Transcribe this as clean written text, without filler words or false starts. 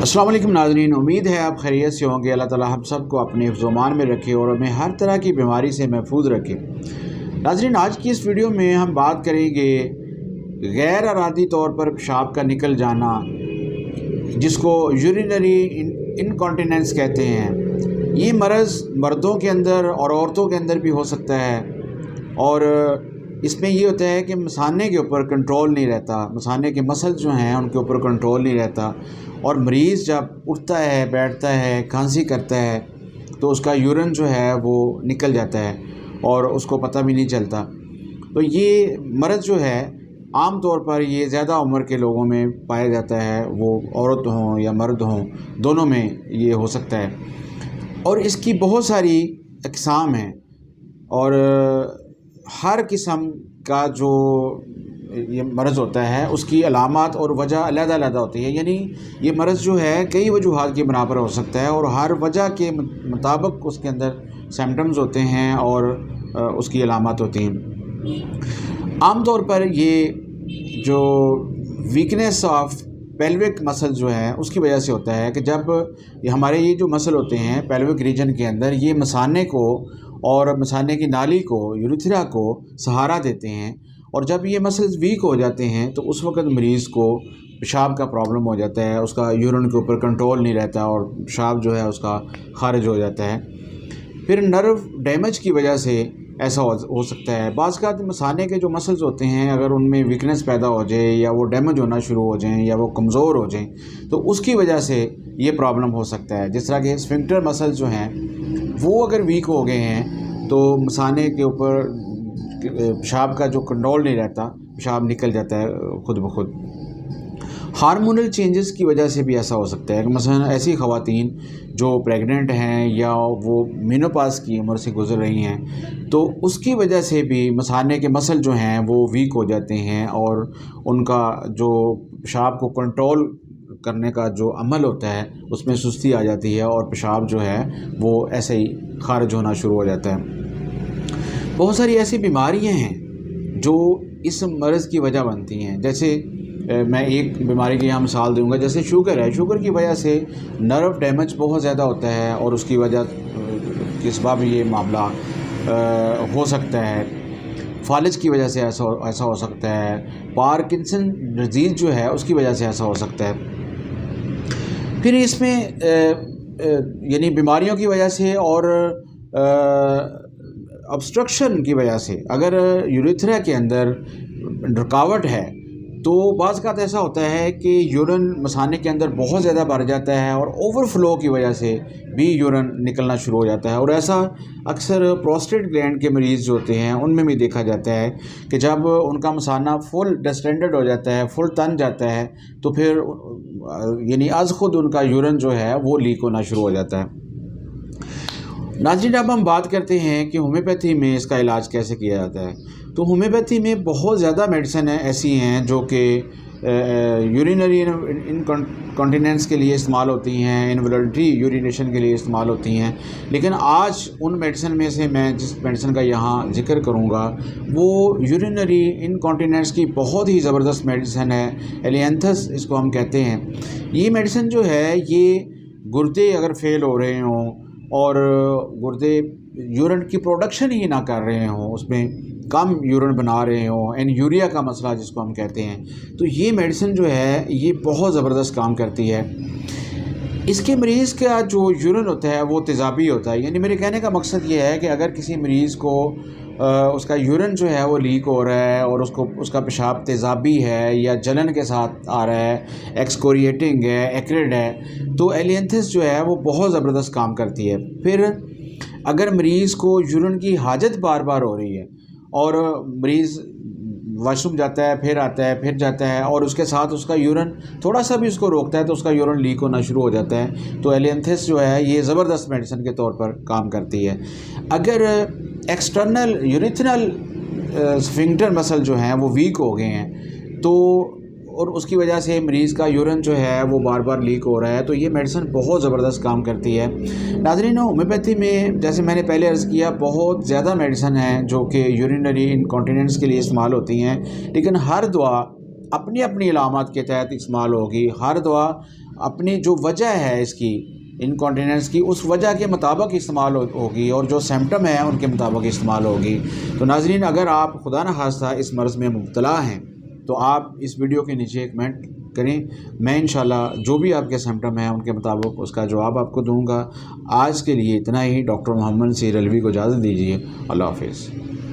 अस्सलाम वालेकुम नाज़रीन, उम्मीद है आप खैरियत से होंगे। अल्लाह ताला हम सब को अपने हिफ्ज़-ओ-मान में रखे और हमें हर तरह की बीमारी से महफूज रखे। नाज़रीन, आज की इस वीडियो में हम बात करेंगे गैर अरादी तौर पर पेशाब का निकल जाना, जिसको यूरिनरी इनकॉन्टिनेंस कहते हैं। ये मर्ज़ मर्दों के अंदर और औरतों के अंदर भी हो सकता है और इसमें ये होता है कि मसाने के ऊपर कंट्रोल नहीं रहता, मसाने के मसल्स जो हैं उनके ऊपर कंट्रोल नहीं रहता और मरीज़ जब उठता है, बैठता है, खांसी करता है तो उसका यूरिन जो है वो निकल जाता है और उसको पता भी नहीं चलता। तो ये मर्ज़ जो है आम तौर पर ये ज़्यादा उम्र के लोगों में पाया जाता है, वो औरत हों या मर्द हों, दोनों में ये हो सकता है और इसकी बहुत सारी अक़साम हैं और हर किस्म का जो ये मर्ज़ होता है उसकी अलामात और वजह अलग-अलग होती है। यानी ये मर्ज़ जो है कई वजूहात की बिना पर हो सकता है और हर वजह के मुताबिक उसके अंदर सिम्पटम्स होते हैं और उसकी अलामात होती हैं। आम तौर पर ये जो वीकनेस ऑफ पेल्विक मसल जो है उसकी वजह से होता है कि जब हमारे ये जो मसल होते हैं पेल्विक रीजन के अंदर, ये मसाने को और मसाने की नाली को, यूरेथ्रा को सहारा देते हैं और जब ये मसल्स वीक हो जाते हैं तो उस वक़्त मरीज़ को पेशाब का प्रॉब्लम हो जाता है, उसका यूरिन के ऊपर कंट्रोल नहीं रहता और पेशाब जो है उसका खारिज हो जाता है। फिर नर्व डैमेज की वजह से ऐसा हो सकता है। बाज़ का मसाने के जो मसल्स होते हैं अगर उनमें वीकनेस पैदा हो जाए या वो डैमेज होना शुरू हो जाएँ या वो कमज़ोर हो जाएँ तो उसकी वजह से ये प्रॉब्लम हो सकता है। जिस तरह के स्फिंक्टर मसल्स जो हैं वो अगर वीक हो गए हैं तो मसाने के ऊपर पेशाब का जो कंट्रोल नहीं रहता, पेशाब निकल जाता है खुद ब खुद। हार्मोनल चेंजेस की वजह से भी ऐसा हो सकता है कि मसलन ऐसी ख़वातीन जो प्रेग्नेंट हैं या वो मेनोपॉज़ की उम्र से गुज़र रही हैं तो उसकी वजह से भी मसाने के मसल जो हैं वो वीक हो जाते हैं और उनका जो पेशाब को कंट्रोल करने का जो अमल होता है उसमें सुस्ती आ जाती है और पेशाब जो है वो ऐसे ही खारिज होना शुरू हो जाता है। बहुत सारी ऐसी बीमारियां हैं जो इस मर्ज़ की वजह बनती हैं। जैसे मैं एक बीमारी की यहाँ मिसाल दूंगा, जैसे शुगर है। शुगर की वजह से नर्व डैमेज बहुत ज़्यादा होता है और उसकी वजह के सबब ये मामला हो सकता है। फालिज की वजह से ऐसा हो सकता है। पार्किंसन डिजीज़ जो है उसकी वजह से ऐसा हो सकता है। फिर इसमें यानी बीमारियों की वजह से और ऑब्स्ट्रक्शन की वजह से अगर यूरेथ्रा के अंदर रुकावट है तो बाज़ का ऐसा होता है कि यूरिन मसाने के अंदर बहुत ज़्यादा भर जाता है और ओवरफ्लो की वजह से भी यूरिन निकलना शुरू हो जाता है और ऐसा अक्सर प्रोस्टेट ग्लैंड के मरीज़ जो होते हैं उनमें भी देखा जाता है कि जब उनका मसाना फुल डिस्टेंडेड हो जाता है, फुल तन जाता है तो फिर यानी अज़ खुद उनका यूरिन जो है वो लीक होना शुरू हो जाता है। नाज़रीन, अब हम बात करते हैं कि होम्योपैथी में इसका इलाज कैसे किया जाता है। तो होम्योपैथी में बहुत ज़्यादा मेडिसिन ऐसी हैं जो कि यूरिनरी इनकॉन्टिनेंस के लिए इस्तेमाल होती हैं, इनवॉलंटरी यूरिनेशन के लिए इस्तेमाल होती हैं। लेकिन आज उन मेडिसिन में से मैं जिस मेडिसिन का यहाँ ज़िक्र करूँगा वो यूरिनरी इनकॉन्टिनेंस की बहुत ही ज़बरदस्त मेडिसिन है। एलिएंथस इसको हम कहते हैं। ये मेडिसिन जो है ये गुर्दे अगर फेल हो रहे हों और गुर्दे यूरिन की प्रोडक्शन ही ना कर रहे हों, उसमें कम यूरिन बना रहे हों, एनयूरिया का मसला जिसको हम कहते हैं, तो ये मेडिसिन जो है ये बहुत ज़बरदस्त काम करती है। इसके मरीज़ का जो यूरिन होता है वो तेज़ाबी होता है। यानी मेरे कहने का मकसद ये है कि अगर किसी मरीज़ को उसका यूरिन जो है वो लीक हो रहा है और उसका पेशाब तेज़ाबी है या जलन के साथ आ रहा है, एक्सकोरिएटिंग है, एक्रिड है, तो एलिएंथस जो है वो बहुत ज़बरदस्त काम करती है। फिर अगर मरीज़ को यूरिन की हाजत बार बार हो रही है और मरीज़ वॉशरूम जाता है, फिर आता है, फिर जाता है और उसके साथ उसका यूरिन थोड़ा सा भी उसको रोकता है तो उसका यूरिन लीक होना शुरू हो जाता है, तो एलिएंथस जो है ये ज़बरदस्त मेडिसिन के तौर पर काम करती है। अगर एक्सटर्नल यूरिथ्रल स्फिंक्टर मसल जो हैं वो वीक हो गए हैं तो और उसकी वजह से मरीज़ का यूरिन जो है वो बार बार लीक हो रहा है तो ये मेडिसिन बहुत ज़बरदस्त काम करती है। नाज़रीन, होम्योपैथी में जैसे मैंने पहले अर्ज़ किया बहुत ज़्यादा मेडिसिन हैं जो कि यूरिनरी इनकॉन्टिनेंस के लिए इस्तेमाल होती हैं, लेकिन हर दवा अपनी अपनी अलामत के तहत इस्तेमाल होगी। हर दवा अपनी जो वजह है इसकी इनकॉन्टीनेंस की, उस वजह के मुताबिक इस्तेमाल होगी और जो सिम्टम है उनके मुताबिक इस्तेमाल होगी। तो नाज़रीन, अगर आप खुदा न खास्ता इस मर्ज़ में मुब्तला हैं तो आप इस वीडियो के नीचे कमेंट करें। मैं इंशाल्लाह जो भी आपके सिम्टम हैं उनके मुताबिक उसका जवाब आपको दूंगा। आज के लिए इतना ही। डॉक्टर मोहम्मद सीर अलवी को इजाज़त दीजिए। अल्लाह हाफ़िज़।